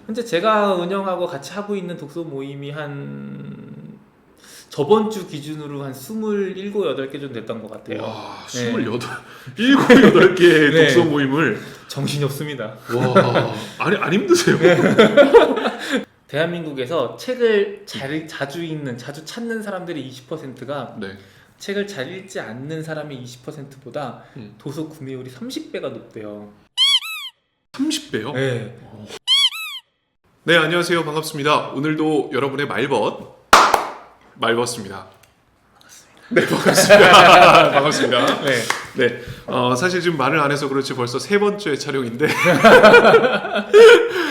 현재 제가 운영하고 같이 하고 있는 독서 모임이 한 저번 주 기준으로 한 27, 8개 정도 됐던 것 같아요. 와, 네. 28, 7개의 네. 독서 모임을. 정신이 없습니다. 와, 아니, 안 힘드세요? 대한민국에서 책을 자주 읽는, 자주 찾는 사람들의 20%가 네. 책을 잘 읽지 않는 사람의 20%보다 도서 구매율이 30배가 높대요. 30배요? 네. 네, 안녕하세요. 반갑습니다. 오늘도 여러분의 말벗습니다. 네, 반갑습니다. 반갑습니다. 네. 네, 사실 지금 말을 안 해서 그렇지 벌써 3번째 촬영인데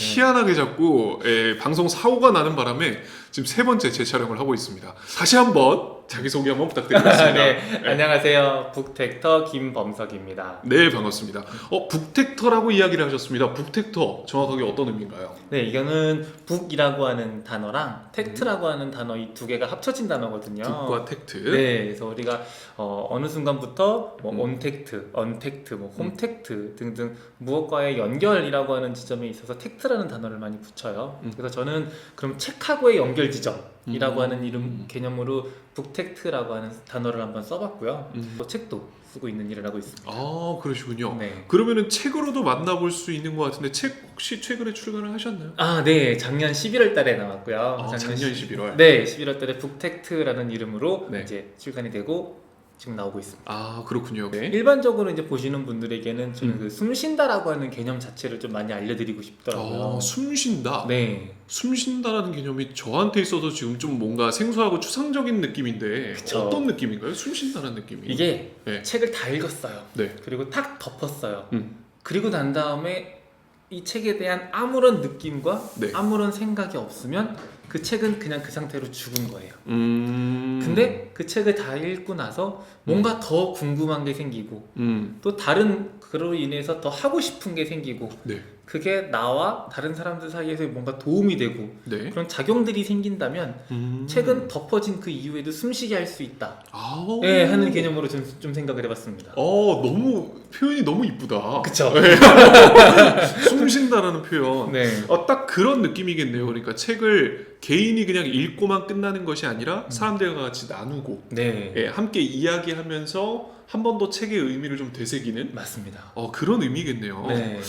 희한하게 자꾸 방송 사고가 나는 바람에 지금 3번째 재촬영을 하고 있습니다. 다시 한번 자기소개 한번 부탁드리겠습니다. 네. 안녕하세요. 북텍터 김범석입니다. 네, 반갑습니다. 북텍터라고 이야기를 하셨습니다. 북텍터 정확하게 어떤 의미인가요? 네, 이거는 북이라고 하는 단어랑 텍트라고 하는 단어 이 두 개가 합쳐진 단어거든요. 북과 텍트. 네, 그래서 우리가 어느 순간부터 뭐 온텍트, 언텍트, 뭐 홈텍트 등등 무엇과의 연결이라고 하는 지점에 있어서 텍트라는 단어를 많이 붙여요. 그래서 저는 그럼 책하고의 연결 지점이라고 하는 이름 개념으로 북텍트라고 하는 단어를 한번 써봤고요. 또 책도 쓰고 있는 일을 하고 있습니다. 아, 그러시군요. 네. 그러면은 책으로도 만나볼 수 있는 것 같은데 책 혹시 최근에 출간을 하셨나요? 아, 네. 작년 11월 달에 나왔고요. 아, 작년 11월. 네, 11월 달에 북텍트라는 이름으로 네. 이제 출간이 되고 지금 나오고 있습니다. 아, 그렇군요. 네. 일반적으로 이제 보시는 분들에게는 저는 음. 그 숨쉰다라고 하는 개념 자체를 좀 많이 알려드리고 싶더라고요. 숨쉰다. 네. 숨쉰다라는 개념이 저한테 있어서 지금 좀 뭔가 생소하고 추상적인 느낌인데 그쵸. 어떤 느낌인가요? 숨쉰다는 느낌이. 이게 네. 책을 다 읽었어요. 네. 그리고 탁 덮었어요. 음. 그리고 난 다음에 이 책에 대한 아무런 느낌과 네. 아무런 생각이 없으면 그 책은 그냥 그 상태로 죽은 거예요. 음. 근데 그 책을 다 읽고 나서 뭔가 더 궁금한 게 생기고 또 다른 그로 인해서 더 하고 싶은 게 생기고 네. 그게 나와 다른 사람들 사이에서 뭔가 도움이 되고 네. 그런 작용들이 생긴다면 책은 덮어진 그 이후에도 숨쉬게 할 수 있다. 아우. 네, 하는 개념으로 좀 생각을 해봤습니다. 너무 표현이 너무 이쁘다. 그쵸? 숨쉰다라는 표현. 네. 딱 그런 느낌이겠네요. 그러니까 책을 개인이 그냥 읽고만 끝나는 것이 아니라 사람들과 같이 나누고 네. 함께 이야기하면서 한 번 더 책의 의미를 좀 되새기는 맞습니다. 그런 의미겠네요. 네.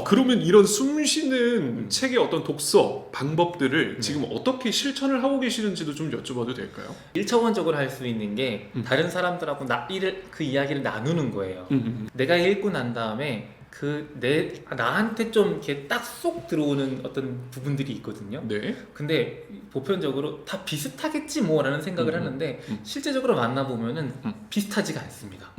그러면 이런 숨쉬는 책의 어떤 독서 방법들을 지금 어떻게 실천을 하고 계시는지도 좀 여쭤봐도 될까요? 1차원적으로 할 수 있는 게 다른 사람들하고 그 이야기를 나누는 거예요. 내가 읽고 난 다음에 나한테 좀 이렇게 딱 쏙 들어오는 어떤 부분들이 있거든요. 네. 근데 보편적으로 다 비슷하겠지 뭐라는 생각을 하는데 실제적으로 만나보면은 비슷하지가 않습니다.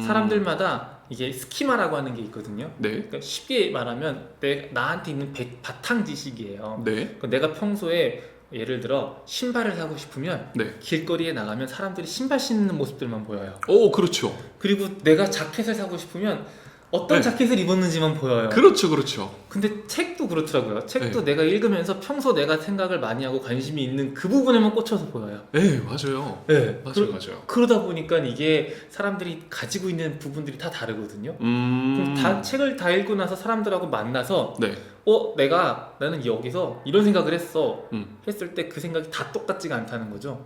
사람들마다 이게 스키마라고 하는 게 있거든요. 네. 그러니까 쉽게 말하면 나한테 있는 바탕 지식이에요. 네. 그러니까 내가 평소에 예를 들어 신발을 사고 싶으면 네. 길거리에 나가면 사람들이 신발 신는 모습들만 보여요. 그렇죠. 그리고 내가 자켓을 사고 싶으면 어떤 네. 자켓을 입었는지만 보여요. 그렇죠. 그렇죠. 근데 책도 그렇더라고요. 책도 네. 내가 읽으면서 평소 내가 생각을 많이 하고 관심이 있는 그 부분에만 꽂혀서 보여요. 네, 맞아요. 네, 맞아요. 그러다 보니까 이게 사람들이 가지고 있는 부분들이 다 다르거든요. 그럼 책을 다 읽고 나서 사람들하고 만나서 네. 나는 여기서 이런 생각을 했어 했을 때 그 생각이 다 똑같지가 않다는 거죠.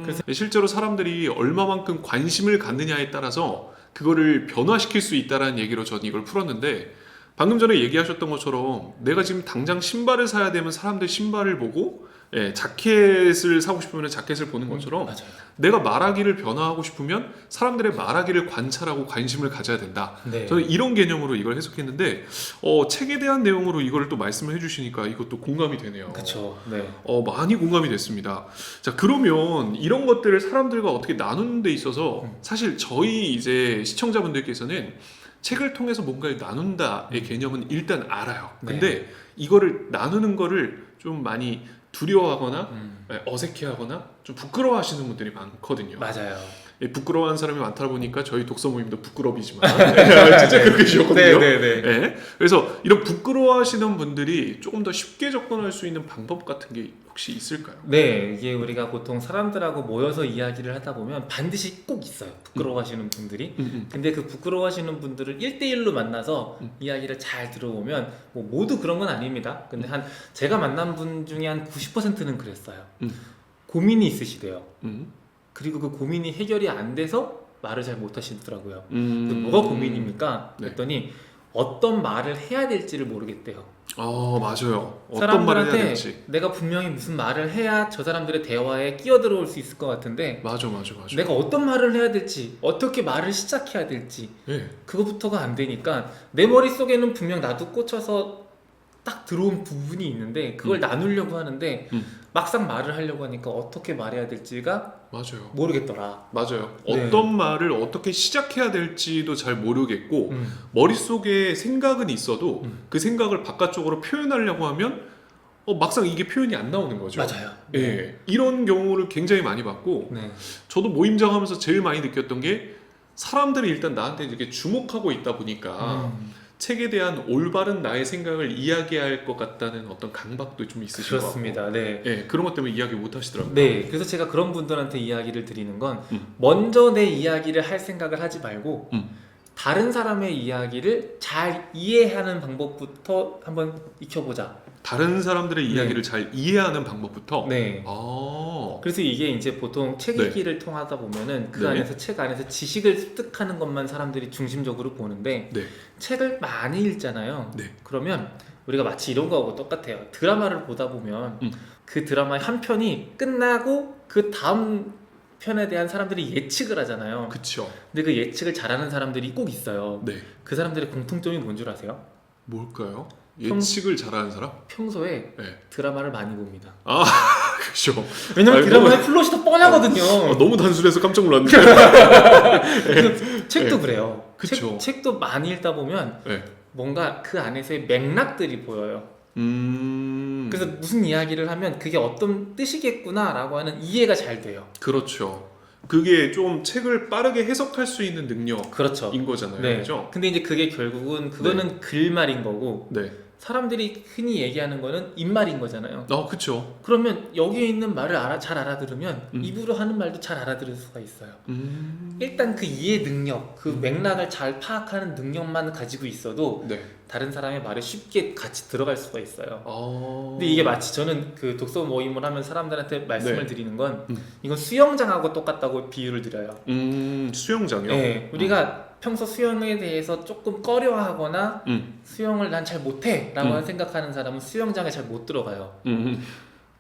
그래서 실제로 사람들이 얼마만큼 관심을 갖느냐에 따라서 그거를 변화시킬 수 있다라는 얘기로 저는 이걸 풀었는데, 방금 전에 얘기하셨던 것처럼 내가 지금 당장 신발을 사야 되면 사람들 신발을 보고 자켓을 사고 싶으면 자켓을 보는 것처럼 맞아요. 내가 말하기를 변화하고 싶으면 사람들의 말하기를 관찰하고 관심을 가져야 된다. 네. 저는 이런 개념으로 이걸 해석했는데 책에 대한 내용으로 이걸 또 말씀을 해주시니까 이것도 공감이 되네요. 그렇죠. 네. 많이 공감이 됐습니다. 자, 그러면 이런 것들을 사람들과 어떻게 나누는 데 있어서 사실 저희 이제 시청자분들께서는 책을 통해서 뭔가를 나눈다의 개념은 일단 알아요. 근데 이거를 나누는 거를 좀 많이 두려워하거나 어색해하거나 좀 부끄러워하시는 분들이 많거든요. 맞아요. 부끄러워하는 사람이 많다 보니까 저희 독서 모임도 부끄럽이지만 진짜 그렇게 지었거든요. 네. 그래서 이런 부끄러워하시는 분들이 조금 더 쉽게 접근할 수 있는 방법 같은 게 혹시 있을까요? 네, 이게 우리가 보통 사람들하고 모여서 이야기를 하다 보면 반드시 꼭 있어요. 부끄러워하시는 분들이. 근데 그 부끄러워하시는 분들을 1대1로 만나서 이야기를 잘 들어보면 뭐 모두 그런 건 아닙니다. 근데 한 제가 만난 분 중에 한 90%는 그랬어요. 고민이 있으시대요. 그리고 그 고민이 해결이 안 돼서 말을 잘 못하시더라고요. 뭐가 고민입니까? 네. 그랬더니 어떤 말을 해야 될지를 모르겠대요. 맞아요. 어떤 말을 해야 사람들한테 될지. 내가 분명히 무슨 말을 해야 저 사람들의 대화에 끼어들어올 수 있을 것 같은데 맞아. 내가 어떤 말을 해야 될지 어떻게 말을 시작해야 될지 네. 그거부터가 안 되니까 내 머릿속에는 분명 나도 꽂혀서 딱 들어온 부분이 있는데 그걸 나누려고 하는데 막상 말을 하려고 하니까 어떻게 말해야 될지가 맞아요. 모르겠더라. 맞아요. 네. 어떤 말을 어떻게 시작해야 될지도 잘 모르겠고 머릿속에 생각은 있어도 그 생각을 바깥쪽으로 표현하려고 하면 막상 이게 표현이 안 나오는 거죠. 맞아요. 예. 이런 경우를 굉장히 많이 봤고 네. 저도 모임장 하면서 제일 많이 느꼈던 게 사람들이 일단 나한테 이렇게 주목하고 있다 보니까 책에 대한 올바른 나의 생각을 이야기할 것 같다는 어떤 강박도 좀 있으신 것 같고 그렇습니다. 네. 예, 그런 것 때문에 이야기 못 하시더라고요. 네, 그래서 제가 그런 분들한테 이야기를 드리는 건 먼저 내 이야기를 할 생각을 하지 말고 다른 사람의 이야기를 잘 이해하는 방법부터 한번 익혀보자. 다른 사람들의 네. 이야기를 잘 이해하는 방법부터. 네. 그래서 이게 이제 보통 책 네. 읽기를 통하다 보면은 그 네. 안에서 책 안에서 지식을 습득하는 것만 사람들이 중심적으로 보는데 네. 책을 많이 읽잖아요. 네. 그러면 우리가 마치 이런 거하고 똑같아요. 드라마를 보다 보면 그 드라마의 한 편이 끝나고 그 다음 편에 대한 사람들이 예측을 하잖아요. 그쵸. 근데 그 예측을 잘하는 사람들이 꼭 있어요. 네. 그 사람들의 공통점이 뭔 줄 아세요? 뭘까요? 예측을 잘하는 사람? 평소에 네. 드라마를 많이 봅니다. 그렇죠. 왜냐면 아니, 드라마의 플롯이 더 뻔하거든요. 너무 단순해서 깜짝 놀랐는데. 책도 네. 그래요. 그쵸. 책도 많이 읽다 보면 네. 뭔가 그 안에서의 맥락들이 보여요. 그래서 무슨 이야기를 하면 그게 어떤 뜻이겠구나라고 하는 이해가 잘 돼요. 그렇죠. 그게 좀 책을 빠르게 해석할 수 있는 능력인 그렇죠. 거잖아요. 네. 그죠? 근데 이제 그게 결국은 그거는 글말인 거고 네. 사람들이 흔히 얘기하는 거는 입말인 거잖아요. 그쵸. 그러면 여기에 있는 말을 잘 알아들으면 입으로 하는 말도 잘 알아들을 수가 있어요. 일단 그 이해 능력, 그 맥락을 잘 파악하는 능력만 가지고 있어도 네. 다른 사람의 말에 쉽게 같이 들어갈 수가 있어요. 근데 근데 이게 마치 저는 그 독서 모임을 하면 사람들한테 말씀을 네. 드리는 건 이건 수영장하고 똑같다고 비유를 드려요. 수영장이요? 네, 우리가 평소 수영에 대해서 조금 꺼려하거나 수영을 난 잘 못해 라고 생각하는 사람은 수영장에 잘 못 들어가요.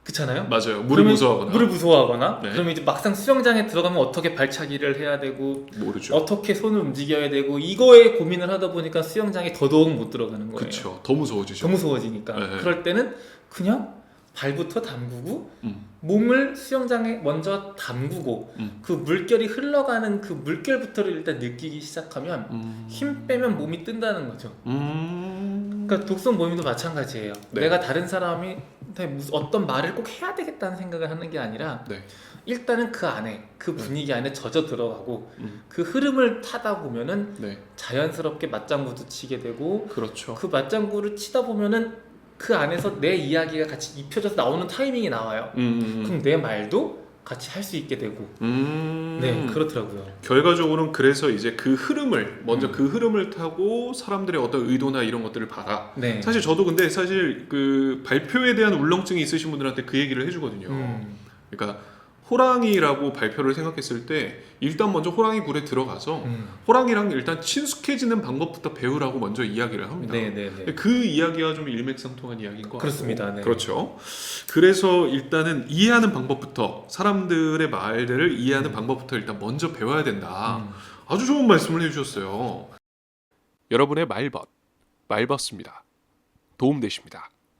그렇잖아요? 맞아요. 물을 무서워하거나. 물을 무서워하거나 네. 그러면 이제 막상 수영장에 들어가면 어떻게 발차기를 해야 되고 모르죠. 어떻게 손을 움직여야 되고 이거에 고민을 하다 보니까 수영장에 더더욱 못 들어가는 거예요. 그쵸. 더 무서워지죠. 더 무서워지니까. 네. 그럴 때는 그냥 발부터 담그고 음. 몸을 수영장에 먼저 담그고 그 물결이 흘러가는 그 물결부터를 일단 느끼기 시작하면 힘 빼면 몸이 뜬다는 거죠. 그러니까 독서 모임도 마찬가지예요. 네. 내가 다른 사람한테 무슨 어떤 말을 꼭 해야 되겠다는 생각을 하는 게 아니라 네. 일단은 그 안에 그 분위기 안에 젖어 들어가고 그 흐름을 타다 보면은 네. 자연스럽게 맞장구도 치게 되고 그렇죠. 그 맞장구를 치다 보면은 그 안에서 내 이야기가 같이 입혀져서 나오는 타이밍이 나와요. 그럼 내 말도 같이 할 수 있게 되고 네 그렇더라고요. 결과적으로는 그래서 이제 그 흐름을 먼저 그 흐름을 타고 사람들의 어떤 의도나 이런 것들을 봐라. 네. 사실 저도 근데 사실 그 발표에 대한 울렁증이 있으신 분들한테 그 얘기를 해주거든요. 그러니까 호랑이라고 발표를 생각했을 때 일단 먼저 호랑이 굴에 들어가서 호랑이랑 일단 친숙해지는 방법부터 배우라고 먼저 이야기를 합니다. 네네네. 그 이야기와 좀 일맥상통한 이야기인 것 그렇습니다. 같고. 네. 그렇죠. 그래서 일단은 이해하는 방법부터 사람들의 말들을 이해하는 방법부터 일단 먼저 배워야 된다. 아주 좋은 말씀을 해주셨어요. 여러분의 말벗, 말벗습니다. 도움되십니다.